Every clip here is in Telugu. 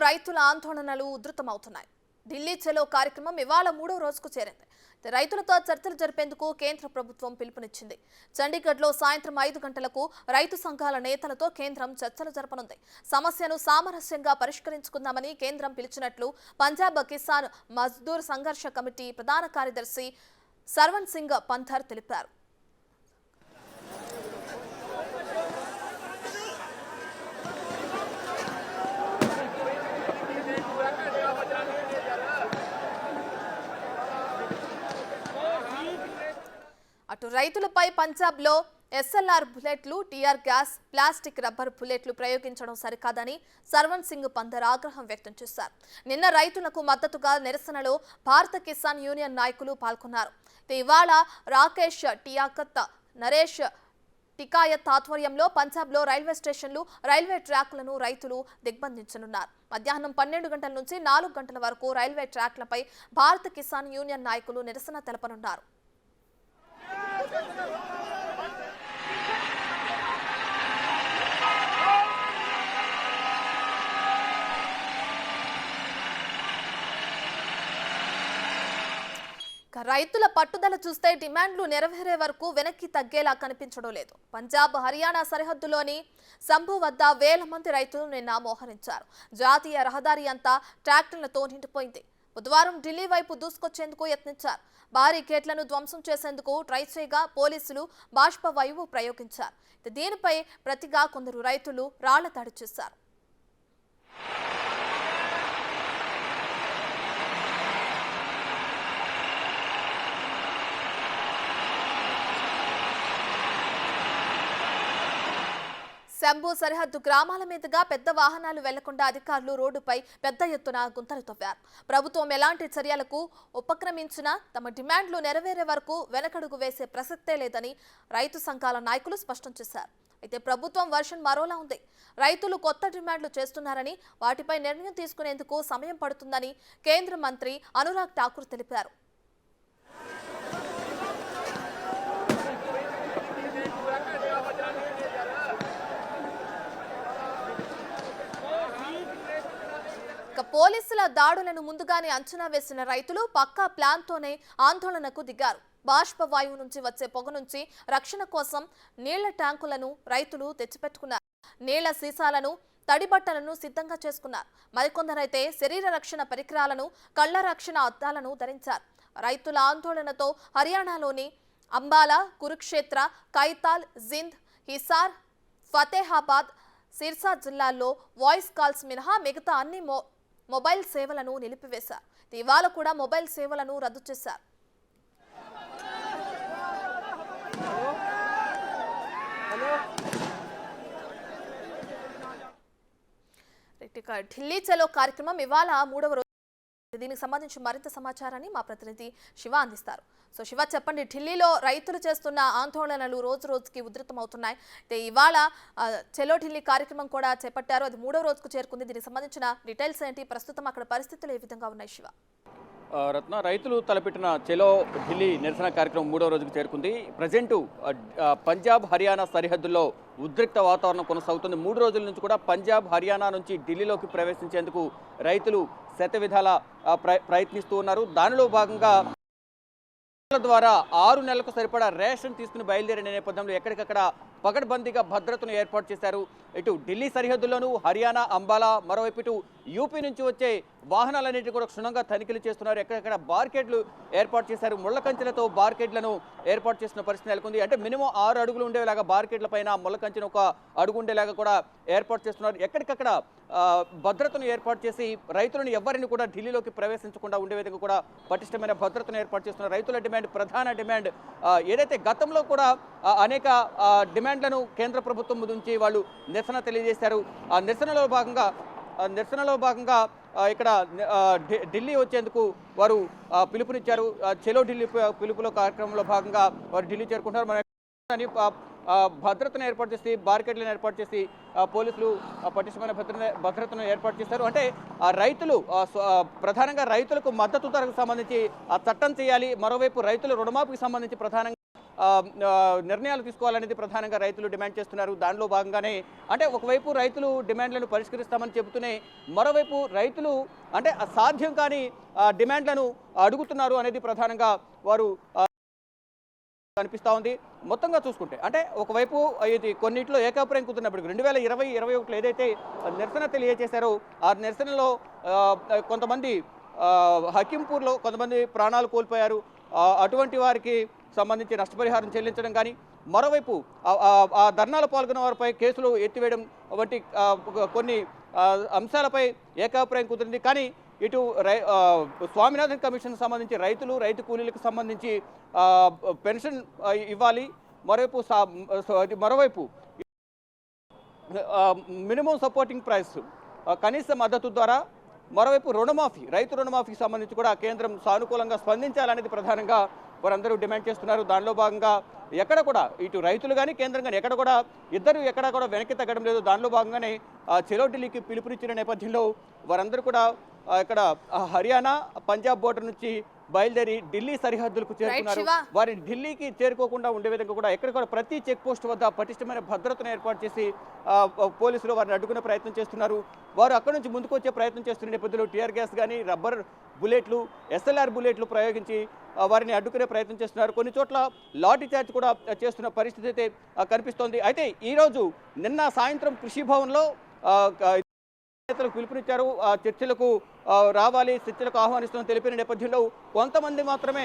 రైతుల ఆందోళనలు ఉధృతమవుతున్నాయి. ఢిల్లీ చలో కార్యక్రమం ఇవాళ 3వ రోజుకు చేరింది. రైతులతో చర్చలు జరిపేందుకు కేంద్ర ప్రభుత్వం పిలుపునిచ్చింది. చండీగఢ్లో సాయంత్రం 5 గంటలకు రైతు సంఘాల నేతలతో కేంద్రం చర్చలు జరపనుంది. సమస్యను సామరస్యంగా పరిష్కరించుకుందామని కేంద్రం పిలిచినట్లు పంజాబ్ కిసాన్ మజ్దూర్ సంఘర్ష కమిటీ ప్రధాన కార్యదర్శి సర్వన్ సింగ్ పంథర్ తెలిపారు. అటు రైతులపై పంజాబ్లో ఎస్ఎల్ఆర్ బుల్లెట్లు, టీఆర్ గ్యాస్, ప్లాస్టిక్ రబ్బర్ బుల్లెట్లు ప్రయోగించడం సరికాదని సర్వన్ సింగ్ పంథర్ ఆగ్రహం వ్యక్తం చేశారు. నిన్న రైతులకు మద్దతుగా నిరసనలో భారత కిసాన్ యూనియన్ నాయకులు పాల్గొన్నారు. ఇవాళ రాకేష్ టియాకత్, నరేష్ టికాయత్ ఆధ్వర్యంలో పంజాబ్లో రైల్వే స్టేషన్లు, రైల్వే ట్రాక్లను రైతులు దిగ్బంధించనున్నారు. మధ్యాహ్నం 12 గంటల నుంచి 4 గంటల వరకు రైల్వే ట్రాక్లపై భారత కిసాన్ యూనియన్ నాయకులు నిరసన తెలపనున్నారు. రైతుల పట్టుదల చూస్తే డిమాండ్లు నెరవేరే వరకు వెనక్కి తగ్గేలా కనిపించడం లేదు. పంజాబ్, హర్యానా సరిహద్దులోని సంభు వద్ద వేల మంది రైతులు నిన్న మోహరించారు. జాతీయ రహదారి అంతా ట్రాక్టర్లతో నిండిపోయింది. బుధవారం ఢిల్లీ వైపు దూసుకొచ్చేందుకు యత్నించారు. బారికేడ్లను ధ్వంసం చేసేందుకు ట్రై చేయగా పోలీసులు బాష్పవాయువు ప్రయోగించారు. దీనిపై ప్రతిగా కొందరు రైతులు రాళ్ల దాడి చేశారు. సంభు సరిహద్దు గ్రామాల మీదుగా పెద్ద వాహనాలు వెళ్లకుండా అధికారులు రోడ్డుపై పెద్ద ఎత్తున గుంతలు తవ్వారు. ప్రభుత్వం ఎలాంటి చర్యలకు ఉపక్రమించినా తమ డిమాండ్లు నెరవేరే వరకు వెనకడుగు వేసే ప్రసక్తే లేదని రైతు సంఘాల నాయకులు స్పష్టం చేశారు. అయితే ప్రభుత్వం వర్షన్ మరోలా ఉంది. రైతులు కొత్త డిమాండ్లు చేస్తున్నారని, వాటిపై నిర్ణయం తీసుకునేందుకు సమయం పడుతుందని కేంద్ర మంత్రి అనురాగ్ ఠాకూర్ తెలిపారు. పోలీసుల దాడులను ముందుగానే అంచనా వేసిన రైతులు పక్కా ప్లాన్తోనే ఆందోళనకు దిగారు. బాష్పవాయువు నుంచి వచ్చే పొగ నుంచి రక్షణ కోసం నీళ్ల ట్యాంకులను రైతులు తెచ్చిపెట్టుకున్నారు. నీళ్ల సీసాలను, తడిబట్టలను సిద్ధంగా చేసుకున్నారు. మరికొందరైతే శరీర రక్షణ పరికరాలను, కళ్ల రక్షణ అద్దాలను ధరించారు. రైతుల ఆందోళనతో హర్యానాలోని అంబాలా, కురుక్షేత్ర, కైతాల్, జింద్, హిసార్, ఫతేహాబాద్, సిర్సా జిల్లాల్లో వాయిస్ కాల్స్ మినహా మిగతా అన్ని మొబైల్ సేవలను నిలిపివేశారు. ఇవాళ కూడా మొబైల్ సేవలను రద్దు చేశారు. ఢిల్లీ చలో కార్యక్రమం ఇవాళ 3వ రోజు. దీనికి సంబంధించి మరింత సమాచారాన్ని మా ప్రతినిధి శివ అందిస్తారు. సో శివ, చెప్పండి, ఢిల్లీలో రైతులు చేస్తున్న ఆందోళనలు రోజు రోజుకి ఉధృతమవుతున్నాయి. అయితే ఇవాళ చలో ఢిల్లీ కార్యక్రమం కూడా చేపట్టారు. అది 3వ రోజుకు చేరుకుంది. దీనికి సంబంధించిన డీటెయిల్స్ ఏంటి, ప్రస్తుతం అక్కడ పరిస్థితులు ఏ విధంగా ఉన్నాయి శివ? రత్న, రైతులు తలపెట్టిన చలో ఢిల్లీ నిరసన కార్యక్రమం 3వ రోజుకు చేరుకుంది. ప్రజెంటు పంజాబ్, హర్యానా సరిహద్దుల్లో ఉద్రిక్త వాతావరణం కొనసాగుతుంది. 3 రోజుల నుంచి కూడా పంజాబ్, హర్యానా నుంచి ఢిల్లీలోకి ప్రవేశించేందుకు రైతులు శతవిధాల ప్రయత్నిస్తూ ఉన్నారు. దానిలో భాగంగా ద్వారా 6 నెలలకు సరిపడా రేషన్ తీసుకుని బయలుదేరిన నేపథ్యంలో ఎక్కడికక్కడ పకడ్బందీగా భద్రతను ఏర్పాటు చేశారు. ఇటు ఢిల్లీ సరిహద్దుల్లోనూ హర్యానా, అంబాలా, మరోవైపు ఇటు యూపీ నుంచి వచ్చే వాహనాలన్నింటినీ కూడా క్షుణ్ణంగా తనిఖీలు చేస్తున్నారు. ఎక్కడెక్కడ బార్కెడ్లు ఏర్పాటు చేశారు. ముళ్ళ కంచెలతో బార్కెడ్లను ఏర్పాటు చేసిన పరిస్థితి నెలకొంది. అంటే మినిమం 6 అడుగులు ఉండేలాగా బార్కెడ్ల పైన ముళ్ళ కంచెను 1 అడుగు ఉండేలాగా కూడా ఏర్పాటు చేస్తున్నారు. ఎక్కడికక్కడ భద్రతను ఏర్పాటు చేసి రైతులను ఎవరిని కూడా ఢిల్లీలోకి ప్రవేశించకుండా ఉండే విధంగా కూడా పటిష్టమైన భద్రతను ఏర్పాటు చేస్తున్నారు. రైతుల డిమాండ్, ప్రధాన డిమాండ్ ఏదైతే గతంలో కూడా అనేక డిమాండ్లను కేంద్ర ప్రభుత్వం నుంచి వాళ్ళు నిరసన తెలియజేశారు. ఆ నిరసనలో భాగంగా ఇక్కడ ఢిల్లీ వచ్చేందుకు వారు పిలుపునిచ్చారు. చలో ఢిల్లీ పిలుపులో కార్యక్రమంలో భాగంగా వారు ఢిల్లీ చేరుకుంటున్నారు. మన భద్రతను ఏర్పాటు చేసి, బారికేడ్లను ఏర్పాటు చేసి పోలీసులు పటిష్టమైన భద్రతను ఏర్పాటు చేశారు. అంటే రైతులు ప్రధానంగా రైతులకు మద్దతు ధరకు సంబంధించి చట్టం చేయాలి. మరోవైపు రైతుల రుణమాఫీకి సంబంధించి ప్రధానంగా ఆ, ఆ, నిర్ణయాలు తీసుకోవాలనేది ప్రధానంగా రైతులు డిమాండ్ చేస్తున్నారు. దానిలో భాగంగానే అంటే ఒకవైపు రైతులు డిమాండ్లను పరిష్కరిస్తామని చెబుతూనే మరోవైపు రైతులు అంటే సాధ్యం కాని డిమాండ్లను అడుగుతున్నారు అనేది ప్రధానంగా వారు కనిపిస్తూ ఉంది. మొత్తంగా చూసుకుంటే అంటే ఒకవైపు ఇది కొన్నింటిలో ఏకాభిప్రాయం కుదిరినప్పటికీ 2020-21 ఏదైతే నిరసన తెలియజేశారో ఆ నిరసనలో కొంతమంది హకీంపూర్లో కొంతమంది ప్రాణాలు కోల్పోయారు. అటువంటి వారికి సంబంధించి నష్టపరిహారం చెల్లించడం కానీ మరోవైపు ఆ ధర్నాలో పాల్గొన్న వారిపై కేసులు ఎత్తివేయడం వంటి కొన్ని అంశాలపై ఏకాభిప్రాయం కుదిరింది. కానీ ఇటు స్వామినాథన్ కమిషన్ సంబంధించి రైతు కూలీలకు సంబంధించి పెన్షన్ ఇవ్వాలి, మరోవైపు మినిమం సపోర్టింగ్ ప్రైస్ కనీస మద్దతు ద్వారా మరోవైపు రైతు రుణమాఫీకి సంబంధించి కూడా కేంద్రం సానుకూలంగా స్పందించాలనేది ప్రధానంగా వారందరూ డిమాండ్ చేస్తున్నారు. దానిలో భాగంగా ఎక్కడ కూడా ఇటు రైతులు కానీ కేంద్రం కానీ ఎక్కడ కూడా వెనక్కి తగ్గడం లేదు. దానిలో భాగంగానే చెలో ఢిల్లీకి పిలుపునిచ్చిన నేపథ్యంలో వారందరూ కూడా ఇక్కడ హర్యానా పంజాబ్ బోర్డర్ నుంచి బయలుదేరి ఢిల్లీ సరిహద్దులకు చేరుకున్నారు. వారిని ఢిల్లీకి చేరుకోకుండా ఉండే విధంగా కూడా ఎక్కడ కూడా ప్రతి చెక్ పోస్ట్ వద్ద పటిష్టమైన భద్రతను ఏర్పాటు చేసి పోలీసులు వారిని అడ్డుకునే ప్రయత్నం చేస్తున్నారు. వారు అక్కడి నుంచి ముందుకు వచ్చే ప్రయత్నం చేస్తున్న నేపథ్యంలో టీఆర్ గ్యాస్ కానీ రబ్బర్ బుల్లెట్లు SLR బుల్లెట్లు ప్రయోగించి వారిని అడ్డుకునే ప్రయత్నం చేస్తున్నారు. కొన్ని చోట్ల లాఠీ చార్జ్ కూడా చేస్తున్న పరిస్థితి అయితే కనిపిస్తోంది. అయితే ఈరోజు నిన్న సాయంత్రం కృషి భవన్లో నేతలకు పిలుపునిచ్చారు. చర్చలకు రావాలి, చర్చలకు ఆహ్వానిస్తామని తెలిపిన నేపథ్యంలో కొంతమంది మాత్రమే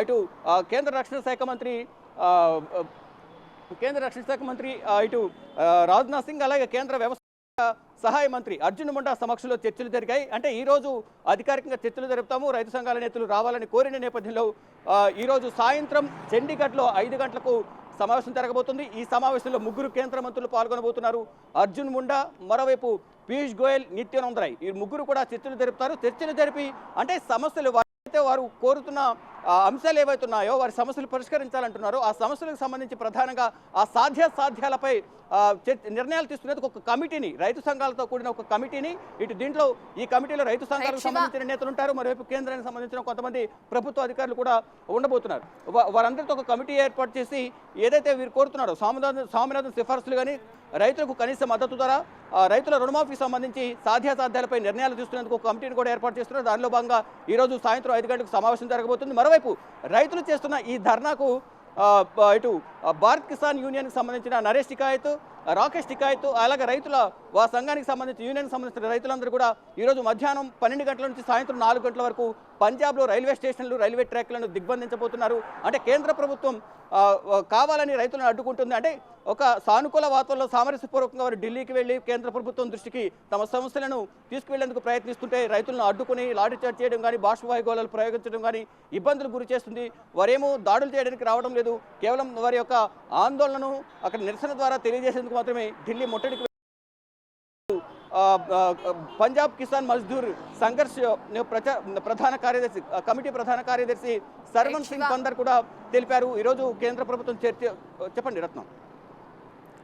ఇటు కేంద్ర రక్షణ శాఖ మంత్రి ఇటు రాజ్నాథ్ సింగ్ అలాగే కేంద్ర వ్యవసాయ సహాయ మంత్రి అర్జున్ ముండా సమక్షంలో చర్చలు జరిగాయి. అంటే ఈరోజు అధికారికంగా చర్చలు జరుపుతాము, రైతు సంఘాల నేతలు రావాలని కోరిన నేపథ్యంలో ఈరోజు సాయంత్రం చండీగఢ్లో 5 గంటలకు సమావేశం జరగబోతుంది. ఈ సమావేశంలో 3 కేంద్ర మంత్రులు పాల్గొనబోతున్నారు. అర్జున్ ముండా, మరోవైపు పీయూష్ గోయల్, నిత్యానంద్ రాయ్ ఈ 3 కూడా చర్చలు జరుపుతారు. చర్చలు జరిపి అంటే సమస్యలు వారు కోరుతున్న అంశాలు ఏవైతున్నాయో వారి సమస్యలు పరిష్కరించాలంటున్నారో ఆ సమస్యలకు సంబంధించి ప్రధానంగా ఆ సాధ్యాలపై నిర్ణయాలు తీసుకునేందుకు ఒక కమిటీని రైతు సంఘాలతో కూడిన ఒక కమిటీని దీంట్లో ఈ కమిటీలో రైతు సంఘాలకు సంబంధించిన నేతలు ఉంటారు. మరోవైపు కేంద్రానికి సంబంధించిన కొంతమంది ప్రభుత్వ అధికారులు కూడా ఉండబోతున్నారు. వారందరితో ఒక కమిటీ ఏర్పాటు చేసి ఏదైతే వీరు కోరుతున్నారో స్వామినాథన్ సిఫార్సులు కానీ రైతులకు కనీస మద్దతు ధర రైతుల రుణమాఫీకి సంబంధించి సాధ్యాసాధ్యాలపై నిర్ణయాలు తీసుకునేందుకు ఒక కమిటీని కూడా ఏర్పాటు చేస్తున్నారు. దానిలో భాగంగా ఈరోజు సాయంత్రం 5 గంటలకు సమావేశం జరగబోతుంది. మరోవైపు రైతులు చేస్తున్న ఈ ధర్నాకు ఇటు భారత్ కిసాన్ యూనియన్కి సంబంధించిన నరేష్ టికాయత్, రాకేష్ టికాయత్ అలాగే రైతుల సంఘానికి సంబంధించిన యూనియన్కి సంబంధించిన రైతులందరూ కూడా ఈరోజు మధ్యాహ్నం 12 గంటల నుంచి సాయంత్రం 4 గంటల వరకు పంజాబ్లో రైల్వే స్టేషన్లు రైల్వే ట్రాక్లను దిగ్బంధించబోతున్నారు. అంటే కేంద్ర ప్రభుత్వం కావాలని రైతులను అడ్డుకుంటుంది. అంటే ఒక సానుకూల వాతావరణంలో సామరస్యపూర్వకంగా వారు ఢిల్లీకి వెళ్ళి కేంద్ర ప్రభుత్వం దృష్టికి తమ సమస్యలను తీసుకువెళ్లేందుకు ప్రయత్నిస్తుంటే రైతులను అడ్డుకుని లాఠీ చార్జ్ చేయడం కానీ బాష్పవాయు గోళాలు ప్రయోగించడం కానీ ఇబ్బందులు గురి చేస్తుంది. వారేమో దాడులు చేయడానికి రావడం లేదు, కేవలం వారి యొక్క ఆందోళనను అక్కడ నిరసన ద్వారా తెలియజేసేందుకు మాత్రమే ఢిల్లీ ముట్టడికి పంజాబ్ కిసాన్ మజ్దూర్ సంఘర్ష్ ప్రధాన కార్యదర్శి కమిటీ ప్రధాన కార్యదర్శి సర్వన్ సింగ్ పందర్ కూడా తెలిపారు. ఈరోజు కేంద్ర ప్రభుత్వం చెప్పండి రత్నం.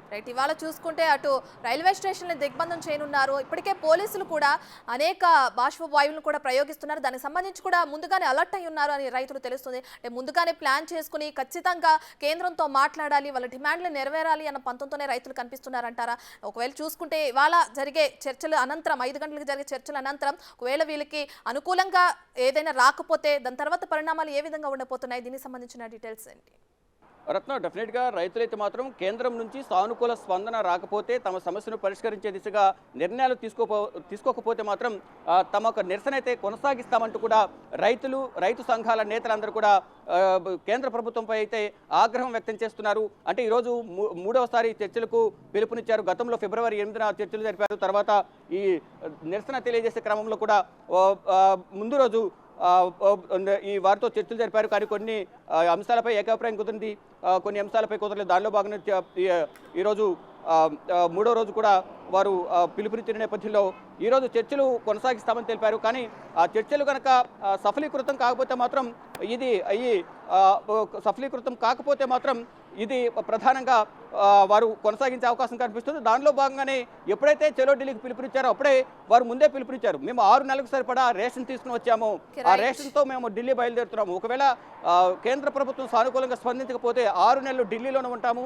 రైట్, ఇవాళ చూసుకుంటే అటు రైల్వే స్టేషన్లు దిగ్బంధం చేయనున్నారు. ఇప్పటికే పోలీసులు కూడా అనేక బాష్పవాయువులను కూడా ప్రయోగిస్తున్నారు. దానికి సంబంధించి కూడా ముందుగానే అలర్ట్ అయి ఉన్నారు అని రైతులు తెలుస్తుంది. అంటే ముందుగానే ప్లాన్ చేసుకుని ఖచ్చితంగా కేంద్రంతో మాట్లాడాలి, వాళ్ళ డిమాండ్లు నెరవేరాలి అన్న పంతంతోనే రైతులు కనిపిస్తున్నారంటారా? ఒకవేళ చూసుకుంటే ఇవాళ జరిగే చర్చల అనంతరం 5 గంటలకు జరిగే చర్చల అనంతరం ఒకవేళ వీళ్ళకి అనుకూలంగా ఏదైనా రాకపోతే దాని తర్వాత పరిణామాలు ఏ విధంగా ఉండబోతున్నాయి? దీనికి సంబంధించిన డీటెయిల్స్ ఏంటి? రత్న, డెఫినెట్గా రైతులైతే మాత్రం కేంద్రం నుంచి సానుకూల స్పందన రాకపోతే తమ సమస్యను పరిష్కరించే దిశగా నిర్ణయాలు తీసుకోకపోతే మాత్రం తమ ఒక నిరసన అయితే కొనసాగిస్తామంటూ కూడా రైతు సంఘాల నేతలందరూ కూడా కేంద్ర ప్రభుత్వంపై అయితే ఆగ్రహం వ్యక్తం చేస్తున్నారు. అంటే ఈరోజు 3వసారి చర్చలకు పిలుపునిచ్చారు. గతంలో ఫిబ్రవరి 8న చర్చలు జరిపారు. తర్వాత ఈ నిరసన తెలియజేసే క్రమంలో కూడా ముందు రోజు ఈ వారితో చర్చలు జరిపారు. కానీ కొన్ని అంశాలపై ఏకాభిప్రాయం కుదిరింది, కొన్ని అంశాలపై కుదరలేదు. దానిలో భాగంగా ఈరోజు 3వ రోజు కూడా వారు పిలుపునిచ్చిన నేపథ్యంలో ఈరోజు చర్చలు కొనసాగిస్తామని తెలిపారు. కానీ ఆ చర్చలు కనుక సఫలీకృతం కాకపోతే మాత్రం సఫలీకృతం కాకపోతే మాత్రం ఇది ప్రధానంగా వారు కొనసాగించే అవకాశం కనిపిస్తుంది. దానిలో భాగంగానే ఎప్పుడైతే చలో ఢిల్లీకి పిలుపునిచ్చారో అప్పుడే వారు ముందే పిలుపునిచ్చారు. మేము 6 నెలలకు సరిపడా రేషన్ తీసుకుని వచ్చాము, ఆ రేషన్తో మేము ఢిల్లీ బయలుదేరుతున్నాము. ఒకవేళ కేంద్ర ప్రభుత్వం సానుకూలంగా స్పందించకపోతే 6 నెలలు ఢిల్లీలోనే ఉంటాము,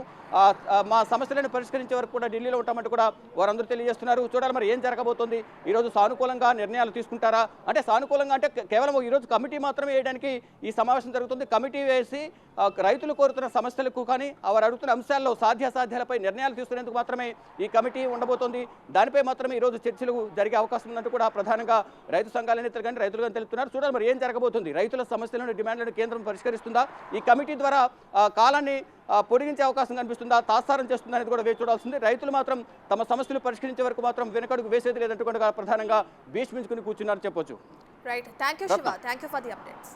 మా సమస్యలను పరిష్కరించే వరకు కూడా ఢిల్లీలో ఉంటామంటూ కూడా వారందరూ తెలియజేస్తున్నారు. చూడాలి మరి ఏం జరగబోతోంది. ఈరోజు సానుకూలంగా నిర్ణయాలు తీసుకుంటారా అంటే సానుకూలంగా అంటే కేవలం ఈరోజు కమిటీ మాత్రమే వేయడానికి ఈ సమావేశం జరుగుతుంది. కమిటీ వేసి రైతులు కోరుతున్న సమస్యలకు కానీ వారు అడుగుతున్న అంశాల్లో సాధ్యాసాధ్యాలపై నిర్ణయాలు తీసుకునేందుకు మాత్రమే ఈ కమిటీ ఉండబోతోంది. దానిపై మాత్రమే ఈరోజు చర్చలు జరిగే అవకాశం ఉందంటూ కూడా ప్రధానంగా రైతు సంఘాల నేతలు కానీ రైతులు కానీ తెలుపుతున్నారు. చూడాలి మరి ఏం జరగబోతుంది. రైతుల సమస్యలను డిమాండ్లను కేంద్రం పరిష్కరిస్తుందా, ఈ కమిటీ ద్వారా కాలాన్ని పొడిగించే అవకాశం కనిపిస్తుందా, తాత్సారం చేస్తుందా అనేది కూడా వేచి చూడాల్సింది. రైతులు మాత్రం తమ సమస్యలు పరిష్కరించే వరకు మాత్రం వెనకడుగు వేసేది లేదంటూ కూడా ప్రధానంగా భీష్మించుకుని కూర్చున్నారని చెప్పొచ్చు. Right, thank you Shiva, thank you for the updates.